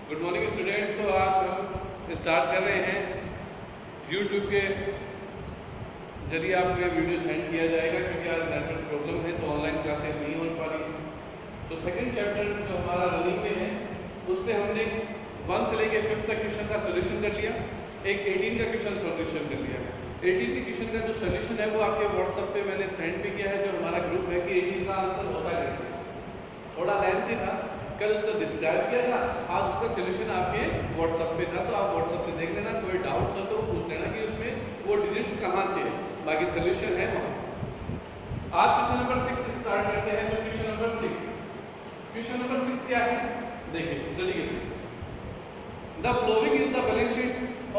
Good morning student. तो आज हम स्टार्ट कर रहे हैं यूट्यूब के जरिए आपको ये वीडियो सेंड किया जाएगा क्योंकि आज नेटवर्क प्रॉब्लम है तो ऑनलाइन क्लासेस नहीं हो पा रही है। तो सेकंड चैप्टर जो हमारा रनिंग में है उसमें हमने 1 से लेकर 5 तक क्वेश्चन का सोल्यूशन कर लिया, एक 18 का क्वेश्चन सोल्यूशन कर लिया। 18 के क्वेश्चन का जो सोल्यूशन है वो आपके व्हाट्सएप पे मैंने सेंड भी किया है, जो हमारा ग्रुप है कि 18 का आंसर होता कैसे। थोड़ा लेंथी था, कल उसको डिस्क्राइब किया था, आज उसका सोल्यूशन आपके व्हाट्सएप पे था, तो आप व्हाट्सएप से देख लेना। कोई डाउट हो तो पूछ लेना कि उसमें वो डिजिट्स कहाँ से है, बाकी सोल्यूशन है वहाँ। आज क्वेश्चन नंबर 6 स्टार्ट करते हैं। तो क्वेश्चन नंबर 6 क्या है, देखिए स्टडी करिए। The flowing is the balance sheet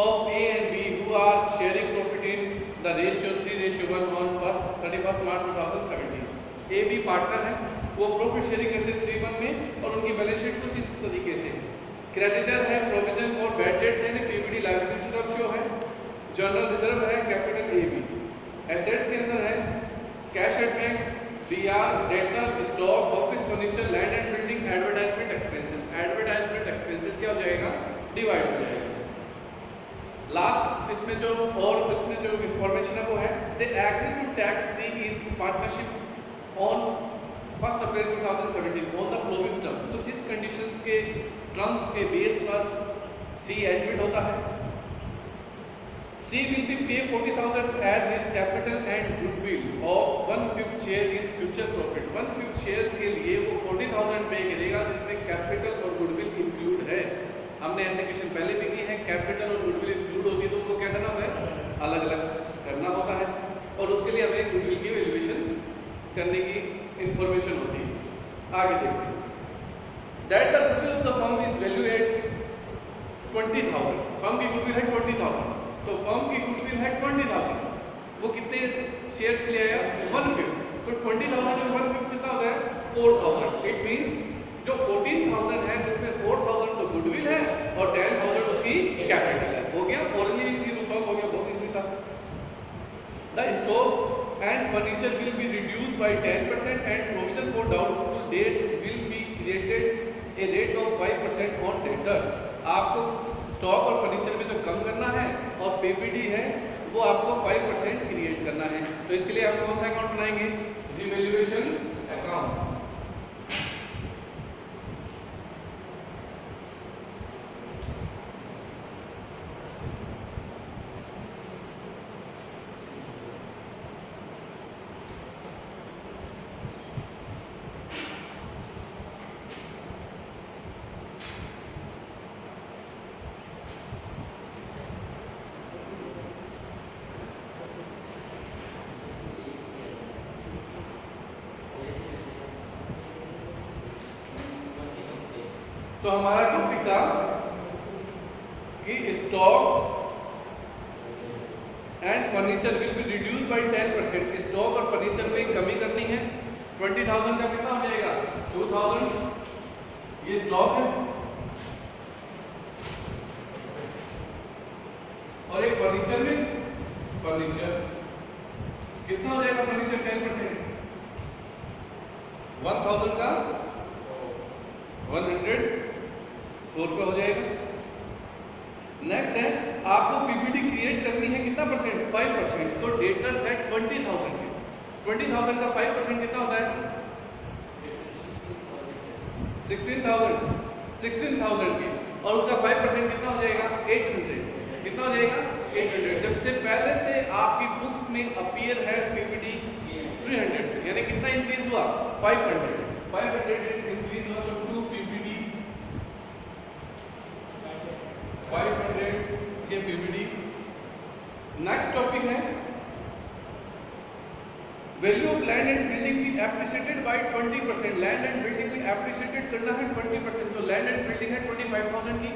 of A and B who are sharing profit in the ratio 3:1 on 31 March 2017। A B partner है, वो प्रॉफिट शेयरिंग करते हैं 3:1 में और उनकी बैलेंस शीट कुछ इस तरीके से। क्रेडिटर है, प्रोविजन फॉर बैड डेट्स है, पीबीडी लायबिलिटीज ऑफ शो है, जनरल रिजर्व है, कैपिटल ए बी। एसेट्स के अंदर है cash at bank, BR, debtor, stock, office furniture, land and building, advertisement expenses. Advertisement expenses क्या हो जाएगा, डिवाइड हो जाएगा। लास्ट इसमें जो इंफॉर्मेशन है वो है the agree to tax C is partnership on 1 April 2017 on the flowing terms. कुछ इस कंडीशंस के टर्म्स के बेस पर सी एडमिट होता है। सी will be pay 40,000 as his capital and goodwill of 1/5 share in future profit. 1/5 shares के लिए वो 40,000 पे करेगा जिसमें कैपिटल और गुडविल इंक्लूड है। हमने ऐसे क्वेश्चन पहले भी किए हैं, कैपिटल और गुडविल इंक्लूड होगी तो उनको क्या करना होता है, अलग अलग करना होता है और उसके लिए हमें गुडविल की वैल्यूएशन करने की इंफॉर्मेशन होती है। आगे देखते हैं। That the goodwill of the firm is value at 20,000। Firm की गुडविल है 20,000, तो फर्म की गुडविल है 20,000। वो कितने शेयर्स के लिए आया, 1/5। तो 20,000 में 1/5 कितना हो गया, 4,000। इट मींस जो 14,000 है उसमें 4,000 तो गुडविल है और 10,000 उसकी कैपिटल है। हो गया, ओरिजिनली इसकी फर्म हो गया, बहुत इजी था। The stock and furniture will be reduced by 10% and provision for doubtful debts will be created a rate of 5% on debtors. आपको स्टॉक और फर्नीचर में जो कम करना है और पीपीडी है वो आपको 5% क्रिएट करना है। तो इसके लिए आप कौन सा अकाउंट बनाएंगे, रिवैल्यूएशन अकाउंट। तो हमारा टॉपिक था कि stock and furniture will be reduced by 10%। Stock और फर्नीचर में कमी करनी है। 20,000 का कितना हो जाएगा, 2,000 ये स्टॉक है और एक फर्नीचर में फर्नीचर कितना हो जाएगा, फर्नीचर 10%, 1,000 का 104 पे हो जाएगा। नेक्स्ट है आपको पीपीडी क्रिएट करनी है कितना परसेंट, 5%। तो डेटर्स है 20,000 के, 20,000 का 5% कितना होता है, 16,000 की, और उसका 5% कितना हो जाएगा, 800। कितना हो जाएगा, 800। जब से पहले से आपकी बुक्स में अपीयर है पीपीडी 300 से, यानी कितना इंक्रीज हुआ, 500 इंक्रीज हुआ, तो 2 पीपीडी 500 के पीपीडी। नेक्स्ट टॉपिक है value of land and building भी appreciated by 20%। Land and building भी एप्रिशिएटेड करना है 20%। तो लैंड एंड बिल्डिंग है 25,000 की,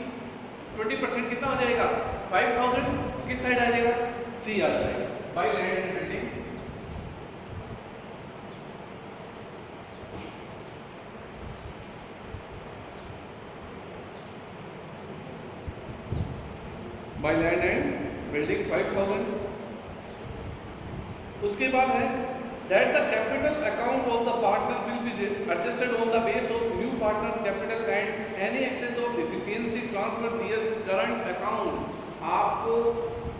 20% कितना हो जाएगा, 5,000 किस साइड आ जाएगा, सी आ जाएगा, by land and building. By land and building 5,000। उसके बाद है that the capital account of the partner will be adjusted on the base of new partners capital and any excess of efficiency transfer their current account. आपको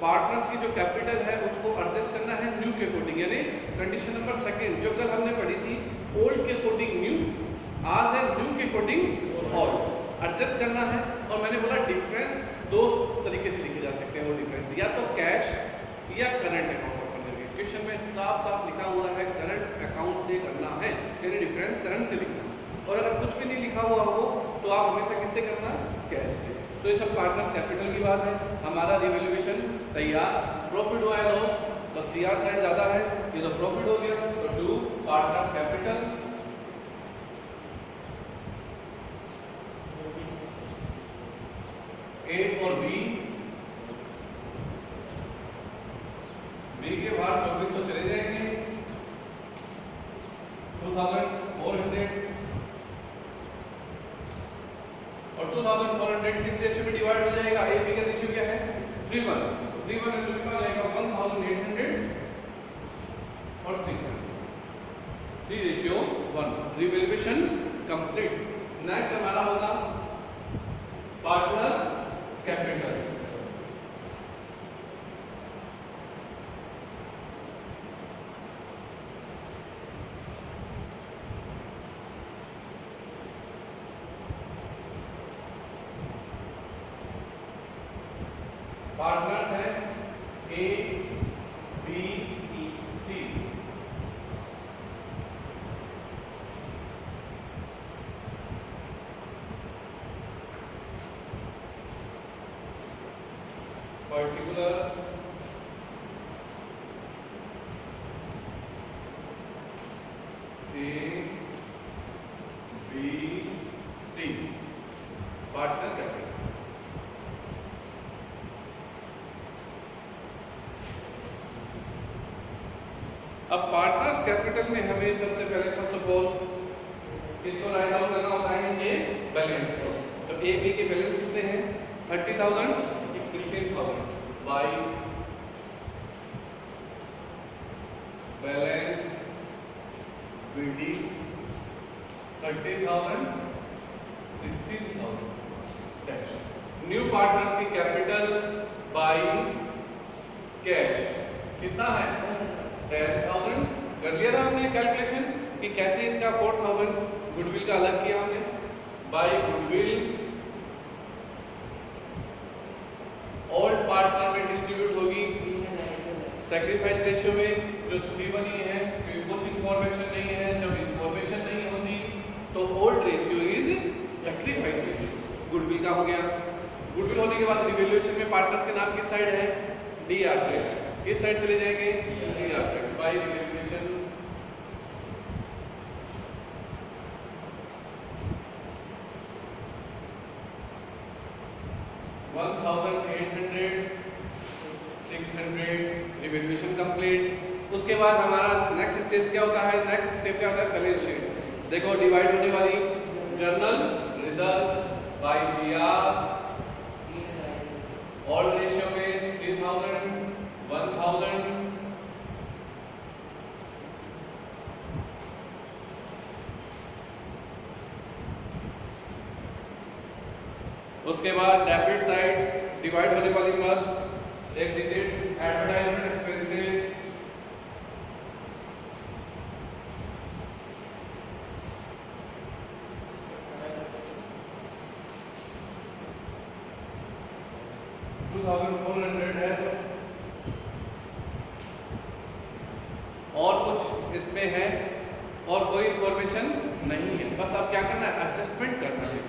partners की जो capital है उसको adjust करना है न्यू के अकॉर्डिंग, यानी condition number second जो कल हमने पढ़ी थी, ओल्ड के अकॉर्डिंग न्यू, आज है न्यू के अकॉर्डिंग ओल्ड, एडजस्ट करना है। और मैंने बोला डिफरेंस दो तरीके से लिखे जा सकते हैं, वो डिफरेंस या तो कैश या करंट अकाउंट ओपन करके। क्वेश्चन में साफ साफ लिखा हुआ है करंट अकाउंट से करना है, यानी डिफरेंस करंट से लिखना। और अगर कुछ भी नहीं लिखा हुआ हो तो आप हमेशा किससे करना, कैश से। तो ये सब पार्टनर्स कैपिटल की बात है। हमारा रिवैल्यूएशन तैयार, प्रॉफिट हुआ है लॉस तो सीआर साइड ज्यादा है, ये तो प्रॉफिट हो गया, तो टू पार्टनर्स कैपिटल ए और बी के बाहर 2400 चले जाएंगे, 2400 और 2400 किस रेशियो में डिवाइड हो जाएगा, ए बी का रेशियो क्या है 3:1, 3:1 है तो कितना जाएगा 1800 और 600, 3:1। Revaluation complete. नेक्स्ट हमारा होगा पार्टनर कैपिटल। पार्टनर्स है A B C, particular A B C partner capital. अब पार्टनर्स कैपिटल में हमें सबसे पहले फर्स्ट ऑफ ऑल किसको राइट डाउन करना होता है, ये बैलेंस को। तो ए बी के बैलेंस कितने हैं 30,000 16,000 by balance BD 30,000 16,000 cash. New partners की कैपिटल बाई कैश कितना है 10,000। कर लिया था हमने कैलकुलेशन कि कैसे इसका 4,000 गुडविल का अलग किया हमने, बाई गुडविल ओल्ड पार्टनर में डिस्ट्रीब्यूट होगी सैक्रिफाइस रेशियो में, जो 3:1 ही है क्योंकि कुछ इंफॉर्मेशन नहीं है। जब इंफॉर्मेशन नहीं होती तो old ratio is sacrifice ratio. Goodwill का हो गया, गुडविल होने के बाद रिवैल्यूएशन में पार्टनर्स के नाम किस साइड है, डी आर साइड, किस साइड चले जाएंगे C R side, by revaluation 1,800 600 revaluation complete. उसके बाद हमारा नेक्स्ट स्टेज क्या होता है, नेक्स्ट स्टेप क्या होता है बैलेंस शीट। देखो डिवाइड होने वाली general reserve by GR all ratio में 3,000 1,000 उसके बाद डेबिट साइड डिवाइड होने वाली मत एक डिजिट एडवर्टाइजमेंट एक्सपेंसेस 2,400 है और कुछ इसमें है और कोई इंफॉर्मेशन नहीं है। बस आप क्या करना है एडजस्टमेंट करना है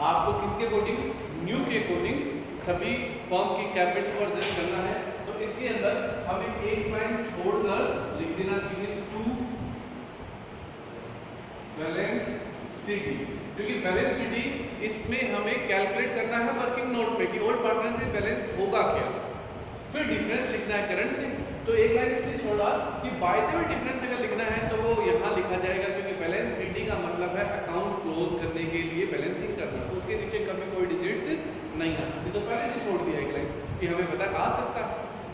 आपको किसके अकॉर्डिंग, न्यू के अकॉर्डिंग सभी फॉर्म की कैपिटल को एडजस्ट करना है। तो इसके अंदर हमें एक लाइन छोड़कर लिख देना चाहिए टू बैलेंस शीट, क्योंकि बैलेंस शीट इसमें हमें कैलकुलेट करना है वर्किंग नोट में कि ओल्ड पार्टनर में बैलेंस होगा क्या, फिर डिफरेंस लिखना है करंट से। तो एक लाइन इसलिए छोड़ा कि बाय द वे डिफरेंस अगर लिखना है तो वो यहाँ लिखा जाएगा, क्योंकि बैलेंस शीट का मतलब है अकाउंट क्लोज करने के लिए बैलेंसिंग करना, तो उसके नीचे कभी कोई डिजिट्स नहीं आ सकती। तो पहले से छोड़ दिया एक लाइन कि हमें पता आ सकता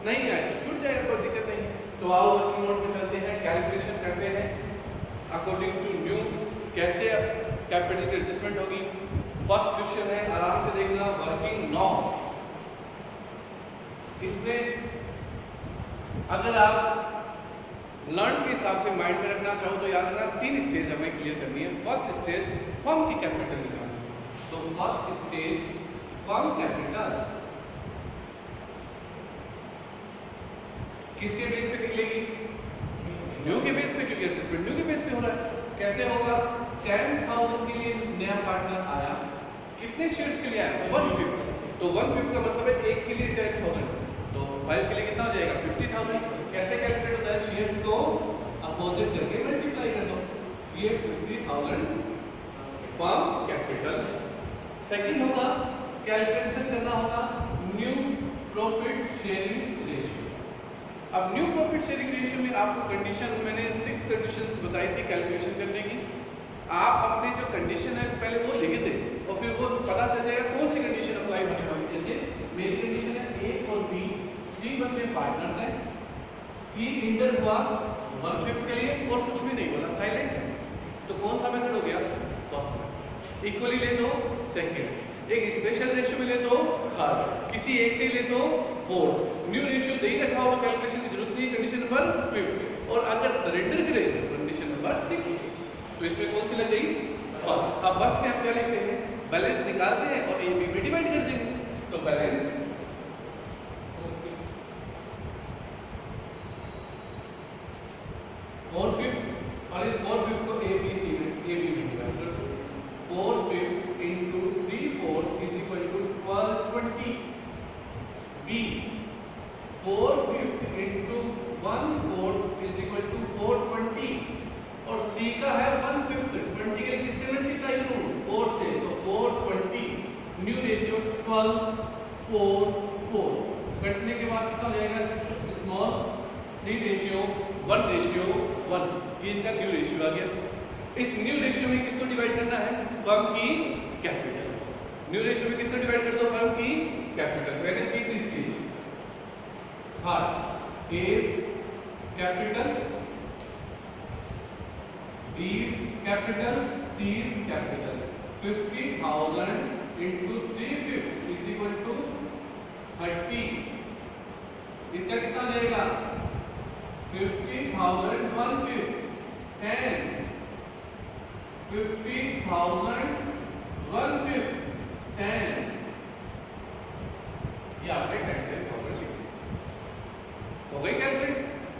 नहीं आए तो छूट जाएगा, कोई दिक्कत नहीं। तो आओ वर्किंग नोट में चलते हैं, कैलकुलेशन करते हैं अकॉर्डिंग टू न्यू। कैसे कैपिटल की एडजस्टमेंट होगी। फर्स्ट क्वेश्चन है, आराम से देखना, वर्किंग नॉर्म। इसमें अगर आप लर्न के हिसाब से माइंड में रखना चाहो तो याद रखना 3 स्टेज हमें क्लियर करनी है। फर्स्ट स्टेज फर्म की कैपिटल निकालनी है। तो फर्स्ट स्टेज फर्म कैपिटल किसके बेस पे निकलेगी? न्यू के बेस पे, क्योंकि एडजस्टमेंट न्यू के बेस पे हो रहा है। कैसे होगा? 10,000 के लिए नया पार्टनर आया, कितने शेयर्स के लिए आया? 1/5। तो 1/5 का मतलब है 1 के लिए 10,000, तो 5 के लिए कितना हो जाएगा? 50,000। कैसे कैलकुलेट होता है? शेयर्स को अपोजिट करके मल्टीप्लाई कर दो। ये 50,000 फर्म कैपिटल। सेकंड होगा, कैलकुलेशन करना होगा न्यू प्रॉफिट शेयरिंग रेशियो। अब न्यू प्रॉफिट शेयरिंग रेशियो में आपको कंडीशन, मैंने 6 कंडीशंस बताई थी कैलकुलेशन करने की। आप अपने जो कंडीशन है पहले वो लिख दें और फिर वो पता चल जाएगा कौन सी कंडीशन अप्लाई होने वाली है। जैसे मेरी कंडीशन है ए और बी 3 बंदे पार्टनर्स हैं, सी इंटर हुआ 1/5 के लिए और कुछ भी नहीं बोला, साइलेंट है, तो कौन सा मेथड हो गया? फर्स्ट। इक्वली ले दो, सेकंड। एक स्पेशल रेशियो में ले दो, थर्ड। किसी एक से ले दो, फोर्थ। न्यू रेशियो दे ही रखा हो तो कैलकुलेशन की जरूरत नहीं, कंडीशन नंबर 5। और अगर सरेंडर करे तो कंडीशन नंबर 6। तो इसमें कौन सी लग गई? फर्स्ट। अब फर्स्ट में हम क्या लिखते हैं? बैलेंस निकालते हैं और ए बी में डिवाइड कर देंगे। तो बैलेंस 4/5 और इस 4/5 को ए बी सी में, ए बी में डिवाइड कर दो। 4/5 into 3/4 is equal to 12/20। B 4/5 into 1/4 is equal to 4/20 और सी का है 1/5। 20 के किससे मल्टीप्लाई करूं? 4 से, तो 4/20। New ratio 12/4/4। कटने के बाद कितना हो जाएगा? स्मॉल 3:1:1। ये इनका न्यू रेशियो आ गया। इस न्यू रेशियो में किसको डिवाइड करना है? फर्म की कैपिटल। न्यू रेशियो में किसको डिवाइड कर दो? फर्म की कैपिटल। मैंने तीसरी stage third A capital, B capital, C capital. 50,000 into 3/5 is equal to 30। इसका कितना हो जाएगा? 50,000 1/5 10। 50,000 1/5 10। ये आपने कैपिटल हो गई कैपिटल।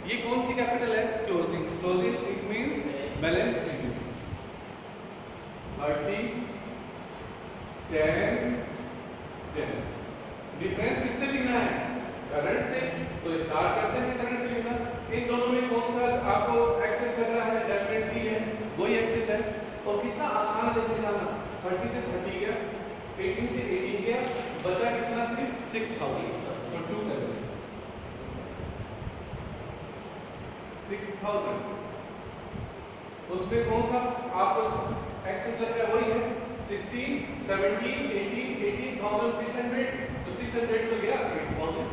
ये कौन सी कैपिटल है? Closing. Closing it means balance sheet. 30 10 10। Difference किससे लिखना है? करंट से। तो स्टार्ट करते हैं करंट से लिखना। इन दोनों में कौन सा आपको एक्सेस लग रहा है? डेफिनेटली है, वही एक्सेस है। और कितना आसान है लेते जाना। 30 से 30 गया, 18 से 18 गया, बचा कितना? सिर्फ 6,000। तो 2 कर दें 6,000। उसमें कौन सा आपको एक्सेस लग रहा है? वही है 16 17 18 18,600। तो 600 तो गया 8,000,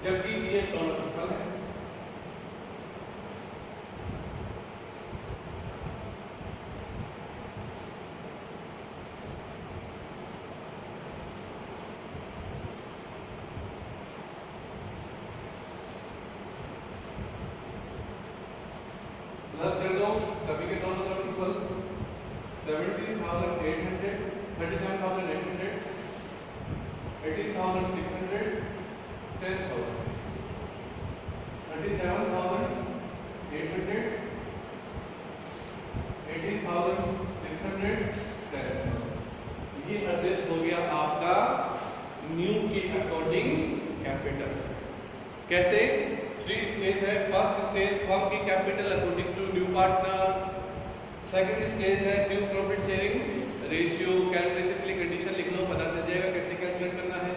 जबकि ये दोनों टोटल है। प्लस कर दो, सभी के दोनों तरफ इक्वल। 17,800 37,800 18,600 10,000 37,800 18,600 10,000। ये एडजस्ट हो गया आपका न्यू के अकॉर्डिंग कैपिटल। कैसे? 3 स्टेज है। फर्स्ट स्टेज फर्म की capital according to new partner. Second stage है new profit sharing ratio. Calculation के लिए कंडीशन लिख लो, पता चल जाएगा कैसे कैलकुलेट करना है।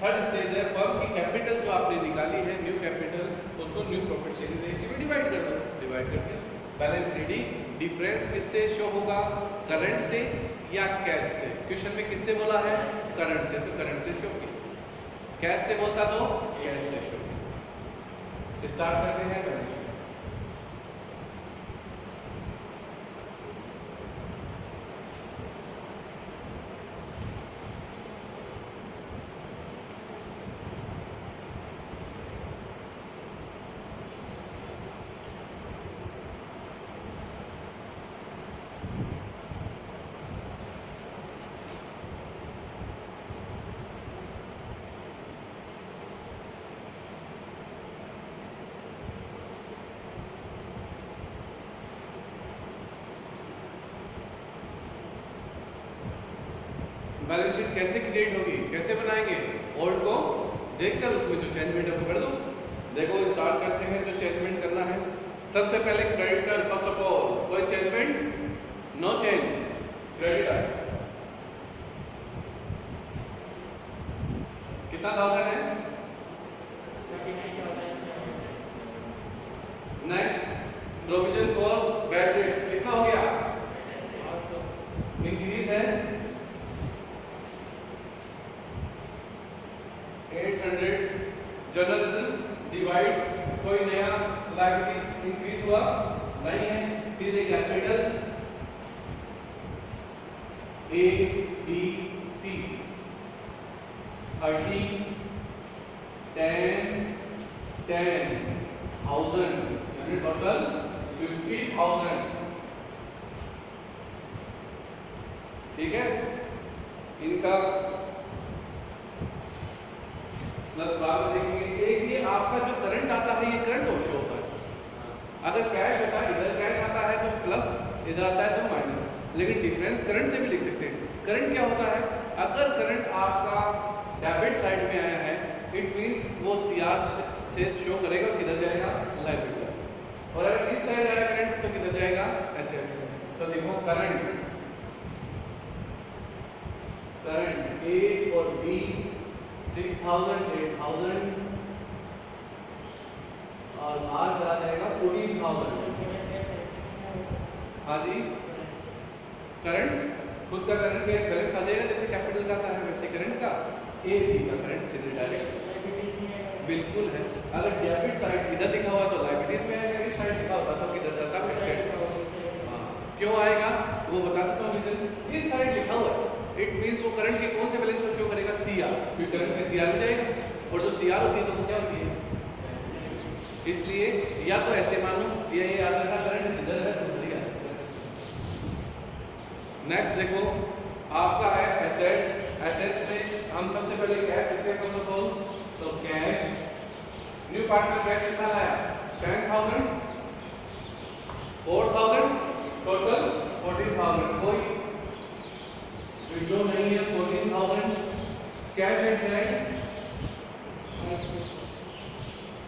थर्ड स्टेज है फर्म की कैपिटल जो आपने निकाली है न्यू कैपिटल, उसको न्यू प्रॉफिट शेयरिंग रेशियो में डिवाइड कर दो। डिवाइड करके बैलेंस शीट। डिफरेंस किससे शो होगा? करंट से या कैश से? क्वेश्चन में किससे बोला है? करंट से, तो करंट से शो किया। कैश से बोलता तो कैश से शो किया। स्टार्ट करते हैं करंट। बैलेंस शीट कैसे क्रिएट होगी, कैसे बनाएंगे, ओल्ड को देखकर उसमें जो चेंजमेंट है वो कर दो। देखो स्टार्ट करते हैं, जो चेंजमेंट करना है सबसे पहले क्रेडिटर, फर्स्ट ऑफ ऑल कोई चेंजमेंट, नो चेंज, क्रेडिटर्स कितना 1000 है। Next provision for bad dates कितना हो गया, इंक्रीज है 800। जर्नलिज्म डिवाइड, कोई नया लाइबिलिटी इंक्रीज हुआ नहीं है। फिर एक कैपिटल A B C 30 10 10,000 यानी टोटल 50,000। ठीक है, इनका प्लस बाद में देखेंगे। एक ये आपका जो करंट आता है ये करंट ऑप्शन होता है। अगर कैश होता है, इधर कैश आता है तो प्लस, इधर आता है तो माइनस, लेकिन डिफरेंस करंट से भी लिख सकते हैं। करंट क्या होता है, अगर करंट आपका डेबिट साइड में आया है इट मींस वो सीआर से शो करेगा, किधर जाएगा, लायबिलिटी। और अगर इस साइड आया करंट तो किधर जाएगा, एसेट्स। तो देखो करंट A और B 6,000 8,000 और R चला जाएगा 14,000। हाँ जी, करंट खुद का करंट के बैलेंस आ जाएगा, जैसे कैपिटल का आता है वैसे करंट का A B का करंट सीधे डायरेक्ट बिल्कुल है। अगर डेबिट साइड इधर लिखा हुआ तो लायबिलिटीज में आएगा, इस साइड लिखा होता तो किधर जाता है, एसेट्स। क्यों आएगा वो बता देता हूँ रीजन। इस साइड लिखा हुआ है इट मींस वो करंट के कौन से बैलेंस को शो करेगा, सीआर, फिर करंट में सीआर में जाएगा। और जो सीआर होती है तो वो क्या होती है, इसलिए या तो ऐसे मानो ये याद रखना करंट इधर है तो उधर ही आता है। नेक्स्ट देखो आपका है एसेट्स। एसेट्स में हम सबसे पहले कैश लिखते हैं फर्स्ट ऑफ ऑल, तो कैश न्यू पार्टनर कैश कितना लाया, 10,000 4,000 टोटल 14,000। कोई विड्रॉ नहीं है, 14,000 कैश एट बैंक,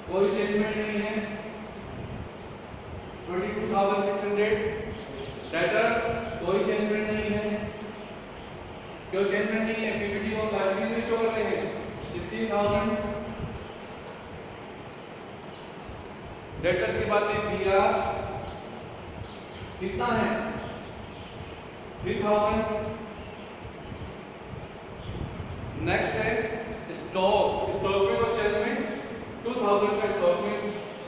कोई चेंजमेंट नहीं है, 22,600। डेटर्स कोई चेंजमेंट नहीं है, क्यों चेंजमेंट नहीं है, पीपीटी और लाइबिलिटी में शो कर रहे हैं 16,000। डेटर्स के बाद में पीआर कितना है, 3,000। नेक्स्ट है स्टॉक। स्टॉक में कोई चेंजमेंट, 2,000 का स्टॉक में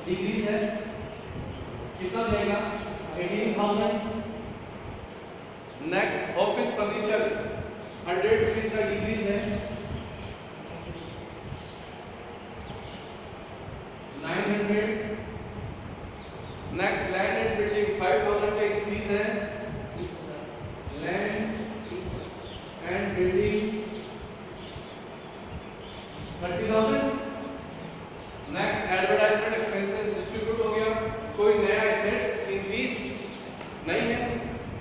डिक्रीज है, कितना जाएगा, 18,000। नेक्स्ट ऑफिस फर्नीचर 100 रुपीज का डिक्रीज है, 900। नेक्स्ट लैंड एंड बिल्डिंग 5,000 का इंक्रीज है, land and building 30,000। Next advertisement expenses distribute हो गया, कोई नया एसेट इंक्रीज नहीं है,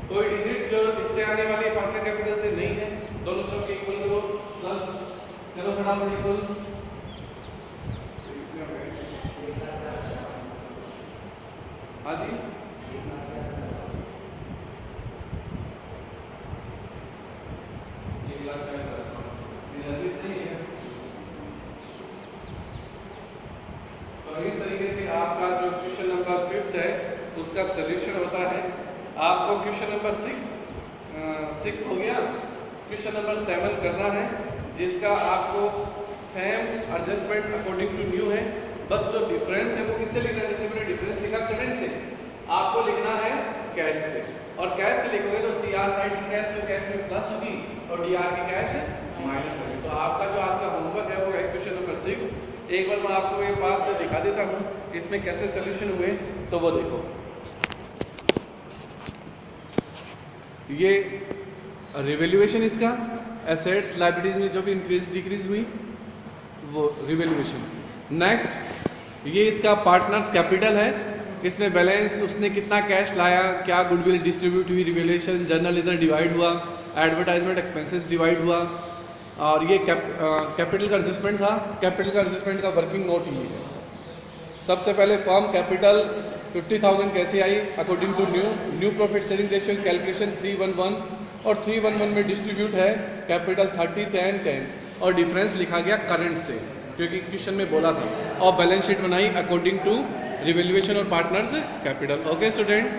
कोई डिजिट जो इससे आने वाली पार्टनर कैपिटल से नहीं है, दोनों तरफ के इक्वल करो प्लस करो फटाफट इक्वल। हाँ जी तो इस तरीके से आपका जो क्वेश्चन नंबर 5 है उसका सॉल्यूशन होता है। आपको क्वेश्चन नंबर 6 हो गया, क्वेश्चन नंबर 7 करना है जिसका आपको same adjustment according to new है, बस जो डिफरेंस है वो किससे लिखना है, जैसे मैंने डिफरेंस लिखा करंट से, आपको लिखना है कैश से। और कैश से लिखोगे तो सीआर साइड की कैश तो कैश में प्लस होगी और डीआर की कैश माइनस होगी। तो आपका जो आज का होमवर्क है वो है क्वेश्चन नंबर 6। एक बार मैं आपको एक पास से दिखा देता हूँ इसमें कैसे सोल्यूशन हुए, तो वो देखो। ये रिवैल्यूएशन इसका एसेट्स लायबिलिटीज में जो भी इंक्रीज डिक्रीज हुई वो रिवैल्यूएशन। नेक्स्ट ये इसका पार्टनर्स कैपिटल है, इसमें बैलेंस उसने कितना कैश लाया, क्या गुडविल डिस्ट्रीब्यूट हुई, रिवैल्यूएशन, जर्नलिज्म डिवाइड हुआ, एडवर्टाइजमेंट एक्सपेंसेस डिवाइड हुआ, और ये कैपिटल का एडजस्टमेंट था। कैपिटल का एडजस्टमेंट का वर्किंग नोट ये है। सबसे पहले फर्म कैपिटल 50,000 कैसे आई according to new profit sharing ratio calculation 311, और 311 में डिस्ट्रीब्यूट है कैपिटल 30 10 10 और डिफरेंस लिखा गया करंट से, क्योंकि क्वेश्चन में बोला था। और बैलेंस शीट बनाई अकॉर्डिंग टू रिवैल्यूएशन और पार्टनर्स कैपिटल। Okay student.